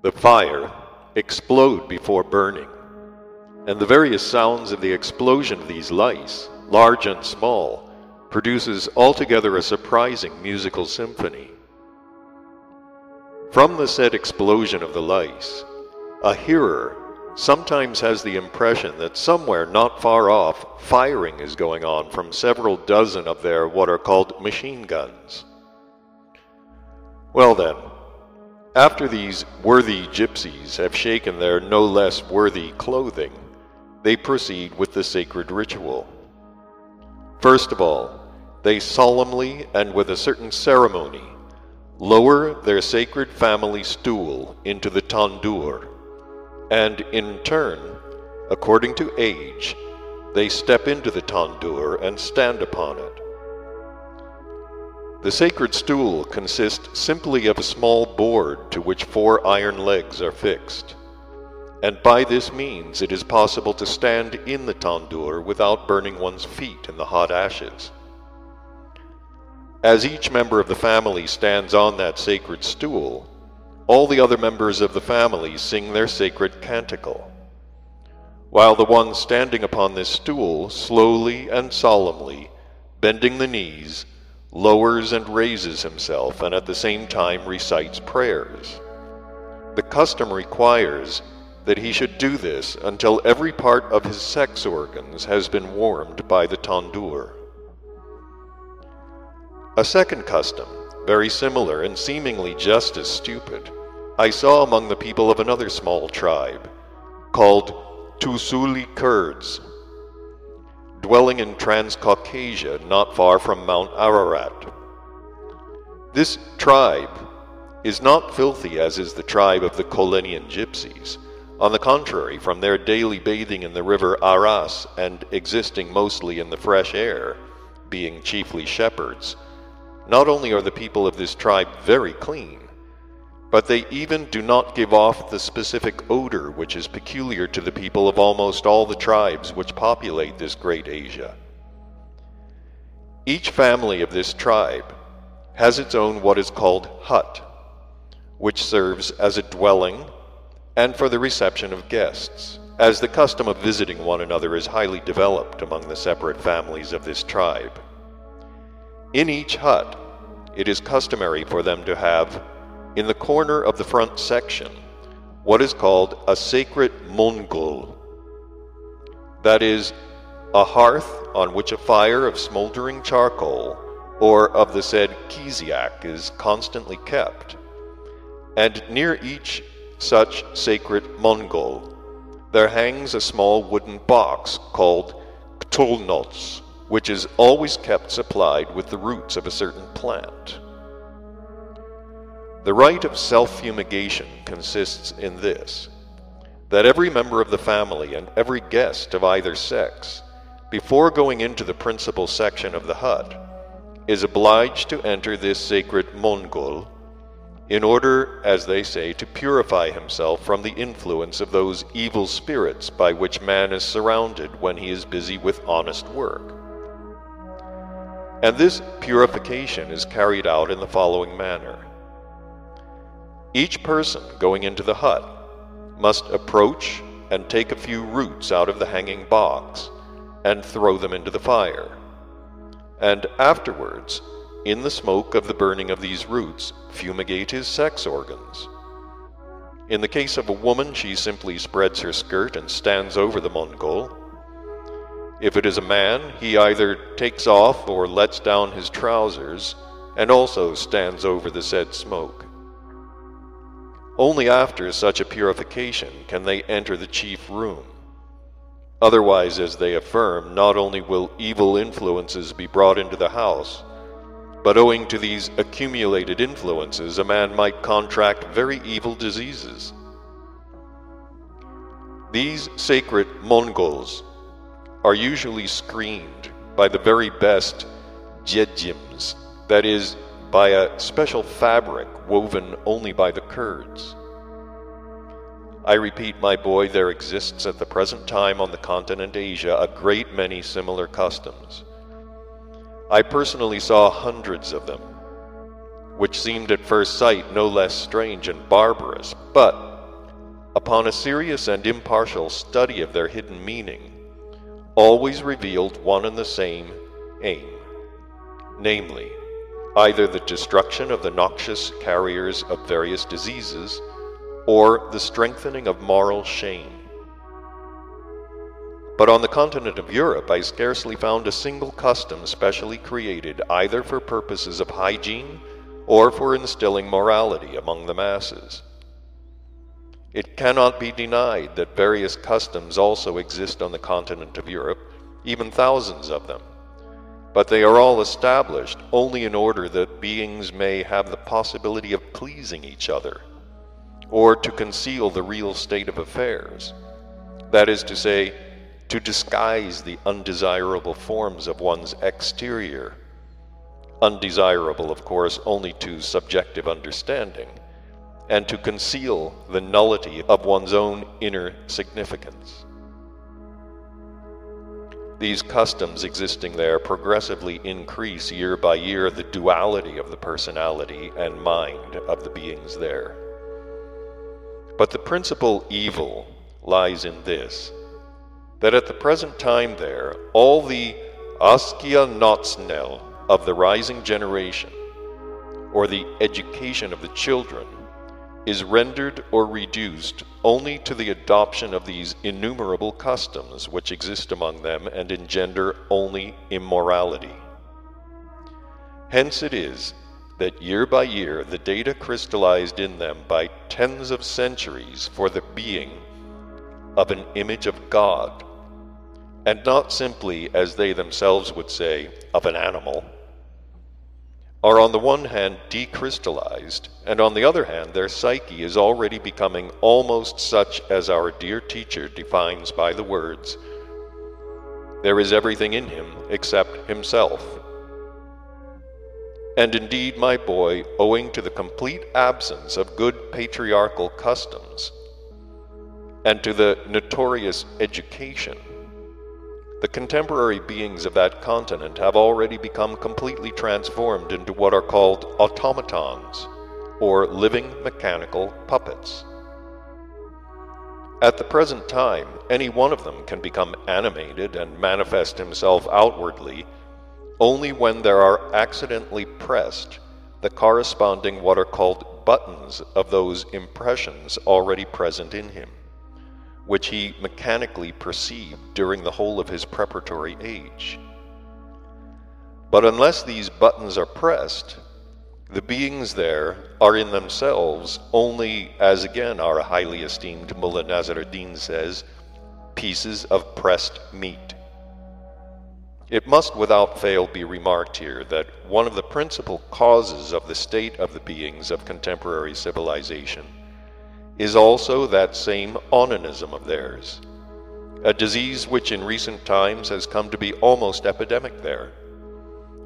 The fire explode before burning, and the various sounds of the explosion of these lice, large and small, produces altogether a surprising musical symphony. From the said explosion of the lice, a hearer sometimes has the impression that somewhere not far off firing is going on from several dozen of their what are called machine guns. Well then, after these worthy gypsies have shaken their no less worthy clothing, they proceed with the sacred ritual. First of all, they solemnly and with a certain ceremony lower their sacred family stool into the tandoor, and in turn, according to age, they step into the tandoor and stand upon it. The sacred stool consists simply of a small board to which 4 iron legs are fixed, and by this means it is possible to stand in the tandoor without burning one's feet in the hot ashes. As each member of the family stands on that sacred stool, all the other members of the family sing their sacred canticle, while the one standing upon this stool slowly and solemnly, bending the knees, lowers and raises himself and at the same time recites prayers. The custom requires that he should do this until every part of his sex organs has been warmed by the tandoor. A second custom, very similar and seemingly just as stupid, I saw among the people of another small tribe, called Tusuli Kurds, dwelling in Transcaucasia not far from Mount Ararat. This tribe is not filthy as is the tribe of the Kolenian gypsies. On the contrary, from their daily bathing in the river Aras and existing mostly in the fresh air, being chiefly shepherds, not only are the people of this tribe very clean, but they even do not give off the specific odor which is peculiar to the people of almost all the tribes which populate this great Asia. Each family of this tribe has its own what is called hut, which serves as a dwelling and for the reception of guests, as the custom of visiting one another is highly developed among the separate families of this tribe. In each hut, it is customary for them to have, in the corner of the front section, what is called a sacred mongol. That is, a hearth on which a fire of smoldering charcoal or of the said kiziak is constantly kept, and near each such sacred mongol there hangs a small wooden box called ktolnots, which is always kept supplied with the roots of a certain plant. The rite of self-fumigation consists in this, that every member of the family and every guest of either sex, before going into the principal section of the hut, is obliged to enter this sacred mongol, in order, as they say, to purify himself from the influence of those evil spirits by which man is surrounded when he is busy with honest work. And this purification is carried out in the following manner. Each person going into the hut must approach and take a few roots out of the hanging box and throw them into the fire, and afterwards, in the smoke of the burning of these roots, fumigate his sex organs. In the case of a woman, she simply spreads her skirt and stands over the Mongol. If it is a man, he either takes off or lets down his trousers and also stands over the said smoke. Only after such a purification can they enter the chief room. Otherwise, as they affirm, not only will evil influences be brought into the house, but owing to these accumulated influences, a man might contract very evil diseases. These sacred Mongols are usually screened by the very best Gurdjieffs, that is, by a special fabric woven only by the Kurds. I repeat, my boy, there exists at the present time on the continent Asia a great many similar customs. I personally saw hundreds of them, which seemed at first sight no less strange and barbarous, but upon a serious and impartial study of their hidden meaning, always revealed one and the same aim, namely, either the destruction of the noxious carriers of various diseases, or the strengthening of moral shame. But on the continent of Europe, I scarcely found a single custom specially created either for purposes of hygiene or for instilling morality among the masses. It cannot be denied that various customs also exist on the continent of Europe, even thousands of them, but they are all established only in order that beings may have the possibility of pleasing each other, or to conceal the real state of affairs. That is to say, to disguise the undesirable forms of one's exterior. Undesirable, of course, only to subjective understanding, and to conceal the nullity of one's own inner significance. These customs existing there progressively increase year by year the duality of the personality and mind of the beings there. But the principal evil lies in this, that at the present time there, all the Askia Notsnell of the rising generation, or the education of the children, is rendered or reduced only to the adoption of these innumerable customs which exist among them and engender only immorality. Hence it is that year by year the data crystallized in them by tens of centuries for the being of an image of God, and not simply, as they themselves would say, of an animal, are on the one hand decrystallized, and on the other hand their psyche is already becoming almost such as our dear teacher defines by the words, "There is everything in him except himself." And indeed, my boy, owing to the complete absence of good patriarchal customs, and to the notorious education, the contemporary beings of that continent have already become completely transformed into what are called automatons, or living mechanical puppets. At the present time, any one of them can become animated and manifest himself outwardly only when there are accidentally pressed the corresponding what are called buttons of those impressions already present in him, which he mechanically perceived during the whole of his preparatory age. But unless these buttons are pressed, the beings there are in themselves only, as again our highly esteemed Mullah Nasruddin says, pieces of pressed meat. It must without fail be remarked here that one of the principal causes of the state of the beings of contemporary civilization is also that same onanism of theirs, a disease which in recent times has come to be almost epidemic there,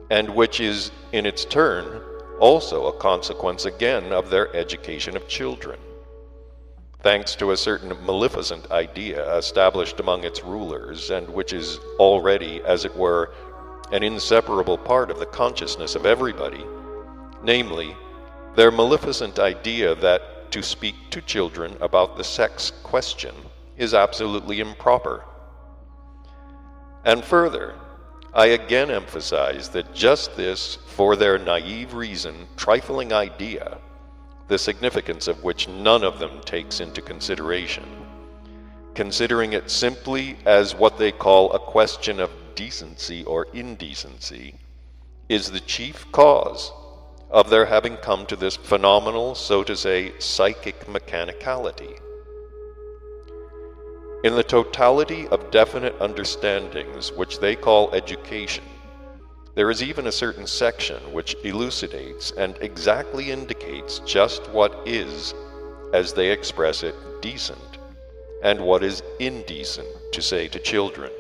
and which is in its turn also a consequence again of their education of children, thanks to a certain maleficent idea established among its rulers, and which is already, as it were, an inseparable part of the consciousness of everybody, namely, their maleficent idea that to speak to children about the sex question is absolutely improper. And further, I again emphasize that just this, for their naive reason, trifling idea, the significance of which none of them takes into consideration, considering it simply as what they call a question of decency or indecency, is the chief cause of their having come to this phenomenal, so to say, psychic mechanicality. In the totality of definite understandings which they call education, there is even a certain section which elucidates and exactly indicates just what is, as they express it, decent, and what is indecent to say to children.